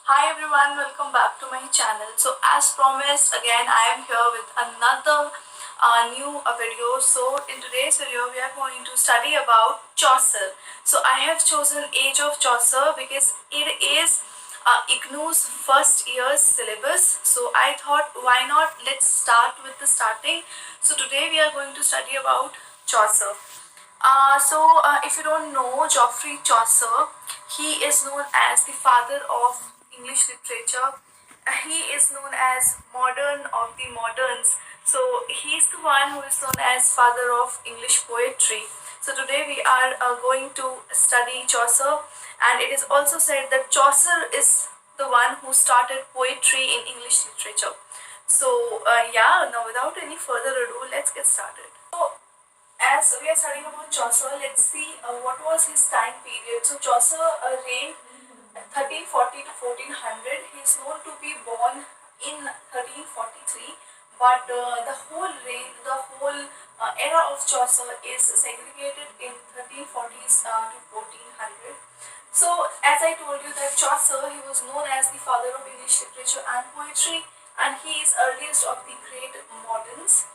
Hi everyone, welcome back to my channel. So as promised, again I am here with another new video. So in today's video we are going to study about Chaucer. So I have chosen Age of Chaucer because it is IGNOU's first year's syllabus. So I thought why not, let's start with the starting. So today we are going to study about Chaucer. If you don't know Geoffrey Chaucer, he is known as the father of English literature. He is known as modern of the moderns. So he's the one who is known as father of English poetry. So today we are going to study Chaucer, and it is also said that Chaucer is the one who started poetry in English literature. Now without any further ado, let's get started. So as we are studying about Chaucer, let's see what was his time period. So Chaucer reigned 1340 to 1400. He is known to be born in 1343, but the whole era of Chaucer is segregated in 1340s to 1400. So, as I told you that Chaucer, he was known as the father of English literature and poetry, and he is earliest of the great moderns.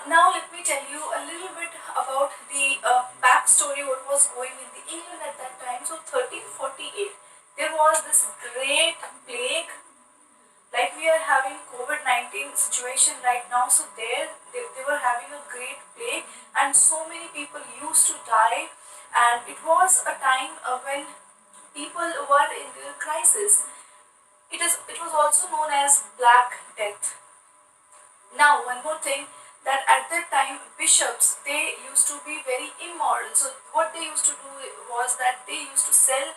Now let me tell you a little bit about the backstory, what was going in the England at that time. So 1348, there was this great plague, like we are having COVID-19 situation right now. So they were having a great plague, and so many people used to die, and it was a time when people were in their crisis. It was also known as Black Death. Now, one more thing, that at that time bishops, they used to be very immoral. So what they used to do was that they used to sell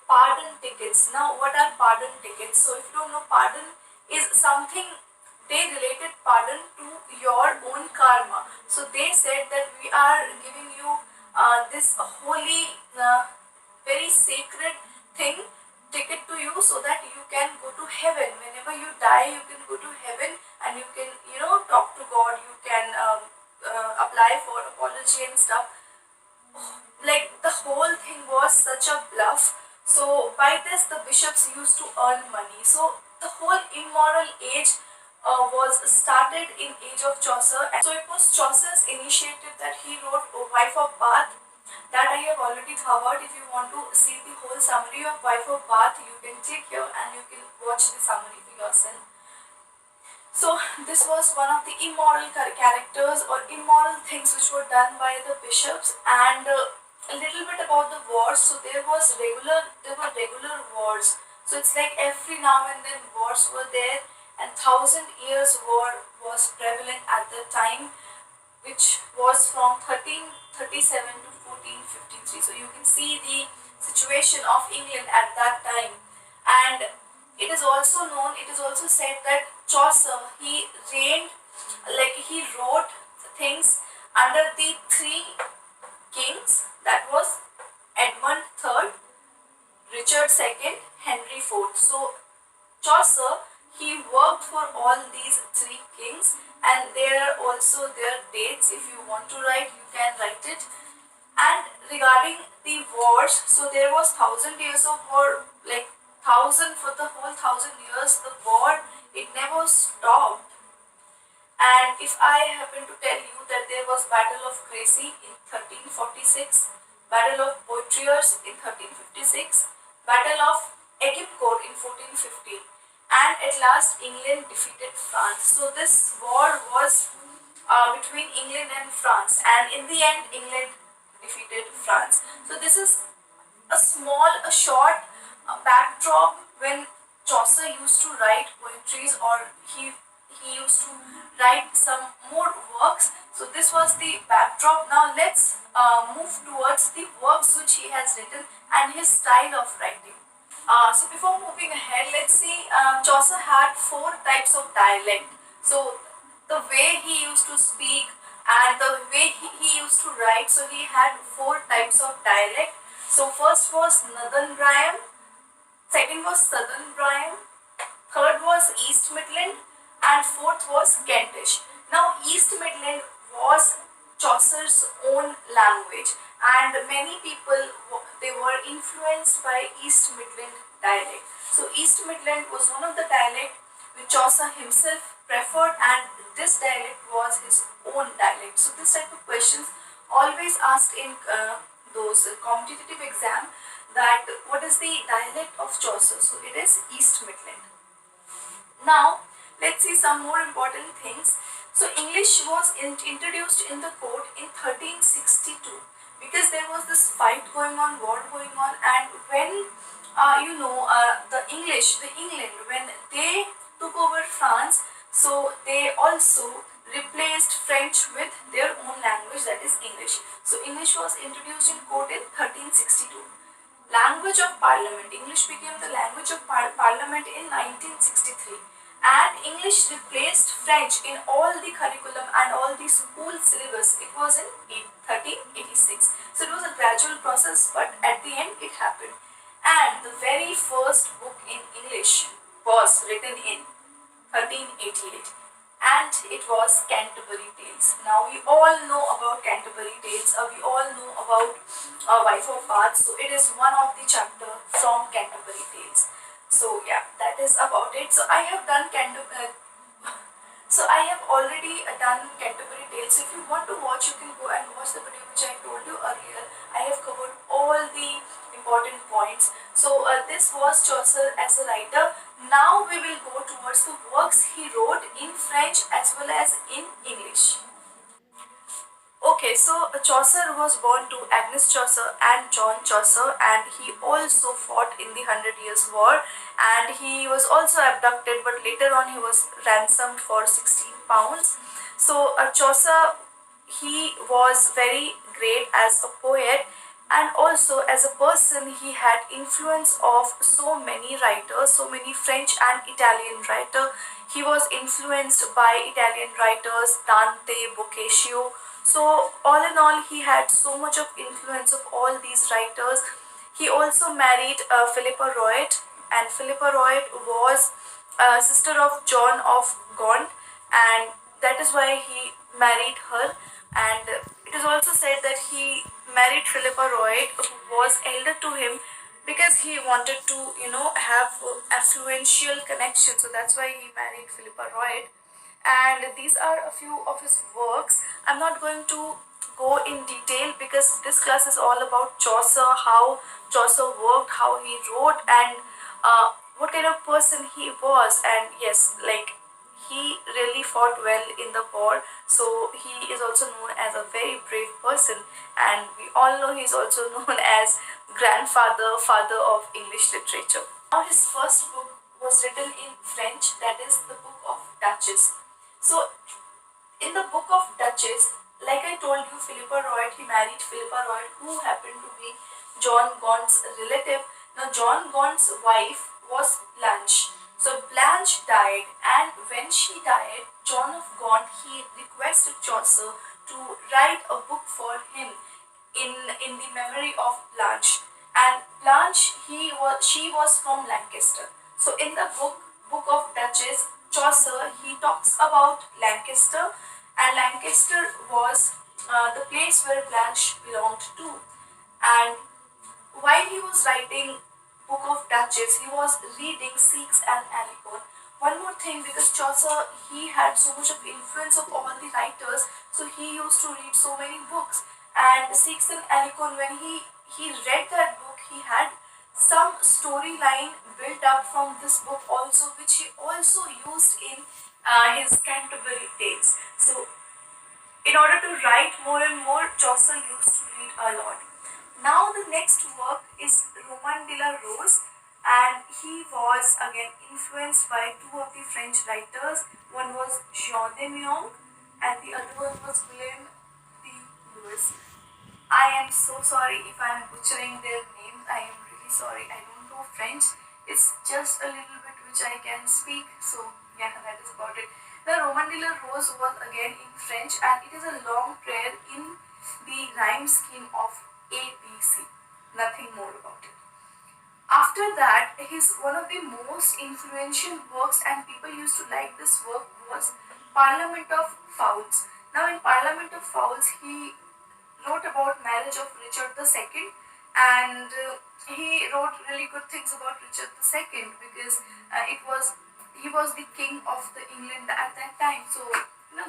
pardon tickets. Now, what are pardon tickets? So if you don't know, pardon is something, they related pardon to your own karma. So they said that we are giving you this holy, very sacred thing, ticket to you, so that you can go to heaven. Whenever you die, you can go to heaven, and you can, talk to God. You can apply for apology and stuff. Like, the whole thing was such a bluff. So by this, the bishops used to earn money. So the whole immoral age was started in Age of Chaucer. And so it was Chaucer's initiative that he wrote Wife of Bath, that I have already covered. If you want to see the whole summary of Wife of Bath, you can click here and you can watch the summary for yourself. So this was one of the immoral characters or immoral things which were done by the bishops. And a little bit about the wars. So there were regular wars. So it's like every now and then wars were there, and Thousand Years' War was prevalent at the time, which was from 1337 to 1453. So you can see the situation of England at that time. And it is also said that Chaucer, he reigned, like he wrote things under the three kings, that was Edmund III, Richard II, Henry IV. So Chaucer, he worked for all these three kings, and there are also their dates. If you want to write, you can write it. And regarding the wars, so there was Thousand Years of War, like thousand, for the whole 1,000 years, the war, it never stopped. And if I happen to tell you that there was Battle of Crecy in 1346, Battle of Poitiers in 1356, Battle of Agincourt in 1450, and at last England defeated France. So this war was between England and France, and in the end England defeated France. So this is a short backdrop when Chaucer used to write poetries, or he used to write some more works. So this was the backdrop. Now let's move towards the works which he has written and his style of writing. So before moving ahead, let's see. Chaucer had four types of dialect. So the way he used to speak and the way he used to write. So he had four types of dialect. So first was Northern Brian, second was Southern Brian, third was East Midland, and fourth was Kentish. Now East Midland was Chaucer's own language, and many people they were influenced by East Midland dialect. So East Midland was one of the dialect which Chaucer himself preferred, and this dialect was his own dialect. So this type of questions always asked in those competitive exam, that what is the dialect of Chaucer? So it is East Midland. Now, let's see some more important things. So, English was introduced in the court in 1362 because there was this fight going on, war going on, and when the England, when they took over France, so they also replaced French with their own language, that is English. So, English was introduced in court in 1362. Language of Parliament. English became the language of Parliament in 1963, and English replaced French in all the curriculum and all the school syllabus. It was in 1386. So it was a gradual process, but at the end it happened. And the very first book in English was written in 1388, and it was Canterbury Tales. Now we all know about Canterbury Tales, we all know about Wife of Bath, so it is one of the chapter from Canterbury Tales. So yeah, that is about it. So I have done so I have already done Canterbury Tales. If you want to watch, you can go and watch the video which I told you earlier. I have covered all the important points. So this was Chaucer as a writer. Now we will go towards the works he wrote in French as well as in English. Okay, so Chaucer was born to Agnes Chaucer and John Chaucer, and he also fought in the Hundred Years' War, and he was also abducted, but later on he was ransomed for 16 pounds. So Chaucer, he was very great as a poet, and also as a person he had influence of so many writers, so many French and Italian writer. He was influenced by Italian writers, Dante, Boccaccio. So all in all, he had so much of influence of all these writers. He also married Philippa Royat, and Philippa Royat was a sister of John of Gaunt, and that is why he married her. And it is also said that he married Philippa Royat, who was elder to him, because he wanted to, have affluential connection. So that's why he married Philippa Royat. And these are a few of his works. I'm not going to go in detail because this class is all about Chaucer, how Chaucer worked, how he wrote, and what kind of person he was. And yes, like, he really fought well in the war, so he is also known as a very brave person, and we all know he is also known as father of English literature. Now his first book was written in French, that is the Book of Duchess. So in the Book of Duchess, like I told you, Philippa Royat, he married Philippa Royat, who happened to be John Gaunt's relative. Now John Gaunt's wife was Blanche. So Blanche died, and when she died, John of Gaunt, he requested Chaucer to write a book for him in the memory of Blanche. And Blanche, she was from Lancaster. So in the Book of Duchess, Chaucer, he talks about Lancaster, and Lancaster was the place where Blanche belonged to. And while he was writing Book of Duchess, he was reading Seeks and Alicon. One more thing, because Chaucer, he had so much of influence of all the writers, so he used to read so many books. And Seeks and Alicon, when he read that book, he had some storyline built up from this book also, which he also used in his Canterbury Tales. So in order to write more and more, Chaucer used to read a lot. Now the next work is Roman de la Rose, and he was again influenced by two of the French writers. One was Jean de Meung and the other one was William de Lewis. I am so sorry if I am butchering their names. I am really sorry. I don't know French. It's just a little bit which I can speak. So yeah, that is about it. The Roman de la Rose was again in French, and it is a long prayer in the rhyme scheme of ABC. Nothing more about it. After that, his one of the most influential works, and people used to like this work, was Parliament of Fowls. Now in Parliament of Fowls, he wrote about marriage of Richard II, and he wrote really good things about Richard II because it was he was the king of the England at that time. So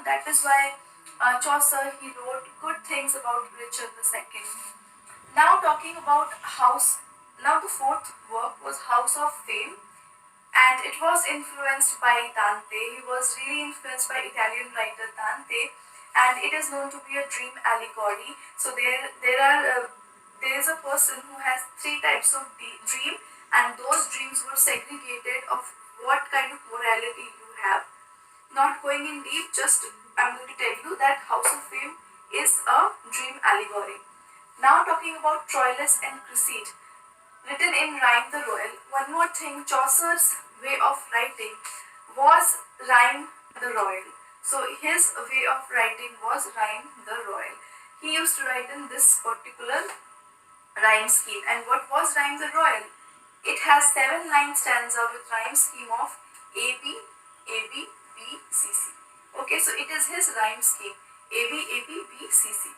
that is why Chaucer he wrote good things about Richard II. Now talking about House. Now the fourth work was House of Fame, and it was influenced by Dante. He was really influenced by Italian writer Dante, and it is known to be a dream allegory. So there is a person who has three types of dream, and those dreams were segregated of what kind of morality you have. Not going in deep, just I'm going to tell you that House of Fame is a dream allegory. Now talking about Troilus and Cressida, written in Rhyme the Royal. One more thing, Chaucer's way of writing was Rhyme the Royal. So his way of writing was Rhyme the Royal. He used to write in this particular rhyme scheme. And what was Rhyme the Royal? It has 7-line stanza with rhyme scheme of A B A B B C C. Okay, so it is his rhyme scheme A B A B B C C.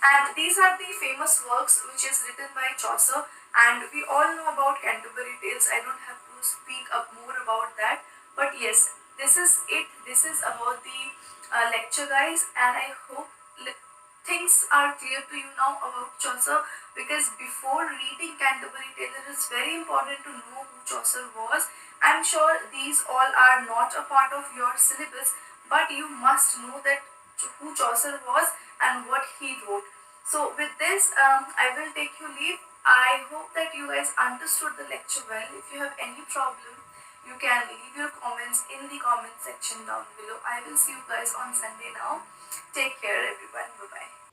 And these are the famous works which is written by Chaucer, and we all know about Canterbury Tales. I don't have to speak up more about that, but yes, this is it. This is about the lecture, guys, and I hope things are clear to you now about Chaucer, because before reading Canterbury Tales it is very important to know who Chaucer was. I'm sure these all are not a part of your syllabus, but you must know that who Chaucer was and what he wrote. So with this, I will take you leave. I hope that you guys understood the lecture well. If you have any problem, you can leave your comments in the comment section down below. I will see you guys on Sunday now. Take care everyone. Bye bye.